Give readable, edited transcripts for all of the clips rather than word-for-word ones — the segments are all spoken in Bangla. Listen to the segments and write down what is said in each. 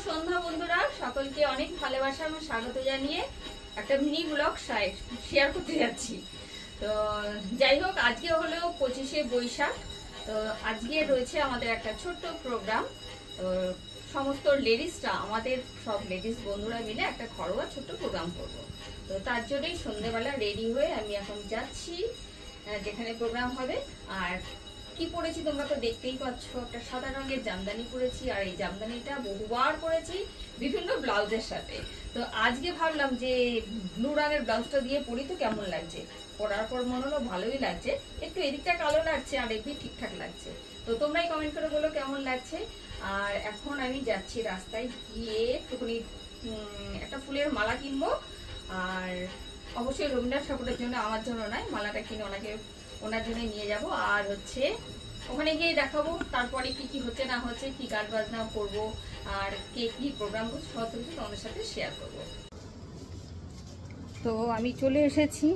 সন্ধ্যা বন্ধুরা, সকলকে অনেক ভালোবাসা এবং স্বাগত জানিয়ে একটা মিনি ব্লগ শেয়ার করতে যাচ্ছি। তো যাই হোক, আজকে হলো 25শে বৈশাখ। তো আজকে রয়েছে আমাদের একটা ছোট্ট প্রোগ্রাম। তো সমস্ত লেডিসরা, আমাদের সব লেডিস বন্ধুরা মিলে একটা ঘরোয়া ছোট্ট প্রোগ্রাম করব। তো তার জন্যই সন্ধ্যেবেলা রেডি হয়ে আমি এখন যাচ্ছি যেখানে প্রোগ্রাম হবে। আর কি পরেছি তোমরা তো দেখতেই পাচ্ছ, একটা সাদা রঙের জামদানি পরেছি। আর এই জামদানিটা বহুবার পরেছি বিভিন্ন ব্লাউজের সাথে। তো আজকে ভাবলাম যে ব্লু রঙের ব্লাউজটা দিয়ে পরি তো কেমন লাগছে। পরার পর মনে হলো ভালোই লাগছে, একটু এদিকটা কালো লাগছে আর এদিক ঠিকঠাক লাগছে। তো তোমরাই কমেন্ট করে বলো কেমন লাগছে। আর এখন আমি যাচ্ছি রাস্তায় গিয়ে একটুখানি একটা ফুলের মালা কিনবো। আর অবশ্যই রবীন্দ্রনাথ ঠাকুরের জন্য, আমার জন্য নয়, মালাটা কিনে ওনার জন্য নিয়ে যাব। আর হচ্ছে ওখানে গিয়ে দেখাবো তারপরে কি কি হচ্ছে না হচ্ছে, কি গান বাজনা করবো আর কে কি প্রোগ্রাম করছে, সব কিছু তোমাদের সাথে শেয়ার করব। তো আমি চলে এসেছি,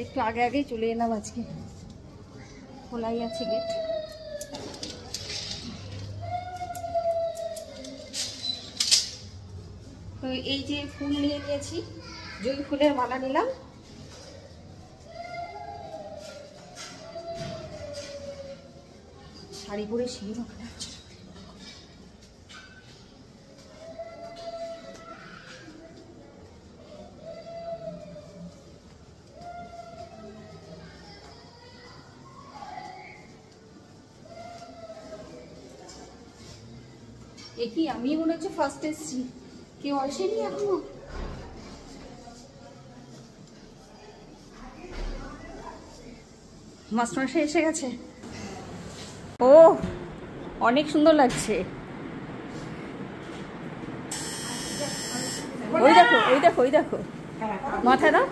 একটু আগে আগেই চলে এলাম, আজকে খোলাই আছে গেট। তো এই যে ফুল নিয়ে নিয়েছি, জুঁই ফুলের মালা নিলাম। শাড়ি পরে সিঁড়ি মাখা যাচ্ছে। কি আমি মনে হচ্ছে ফার্স্ট এসছি, কেউ আসেনি এখনো। মাস্টারমশাই এসে গেছে। ও অনেক সুন্দর লাগছে। ওই দেখো ওই দেখো ওই দেখো, মাথায় দাও,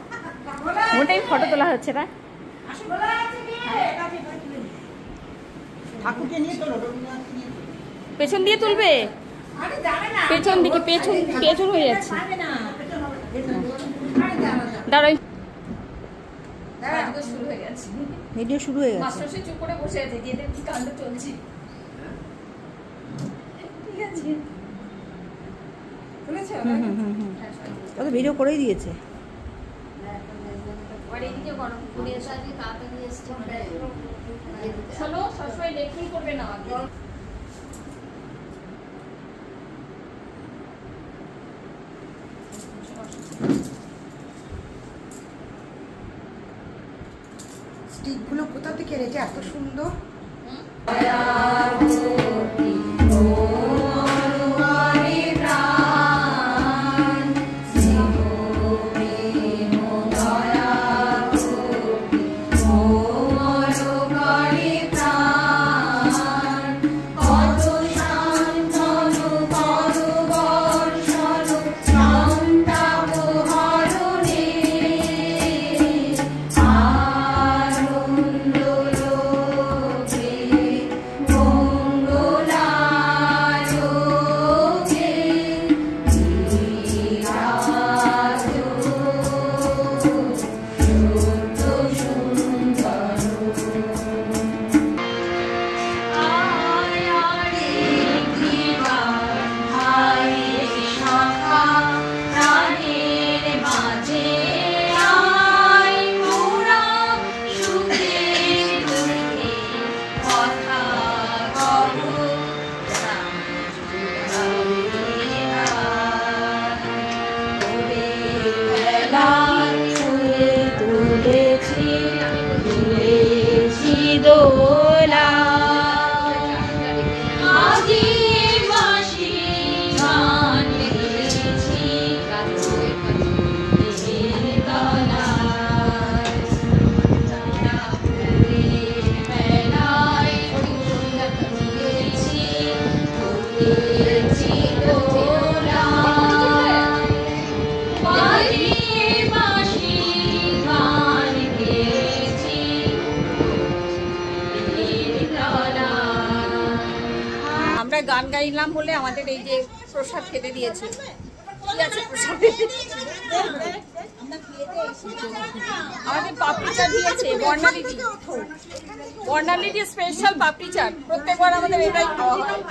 মোটেই ফটো তোলা হচ্ছে না। পেছন দিয়ে তুলবে, পেছন দিকে, পেছন হয়ে যাচ্ছে। দাঁড়াই, শুরু হয়ে গেছে, ভিডিও শুরু হয়ে গেছে। মাস্টারমশাই চুপ করে বসে আছে, যে কি কাণ্ড চলছে। ঠিক আছে, শুনেছো? ও তো ভিডিও করেই দিয়েছে। আর এইদিকে গরম করে এসে তাড়াতাড়ি এসছে। চলো, সবসময় লেটই করবে না। স্টিকগুলো কোথা থেকে এনেছে এত সুন্দর? গান গাইলাম বলে আমাদের এই যে প্রসাদ খেতে দিয়েছে। কি আছে প্রসাদে? আমাদের পাপড়ি চাট দিয়েছে, বর্ণালী স্পেশাল পাপড়ি চাট। প্রত্যেকবার আমাদের এটাই খাওয়া হয়।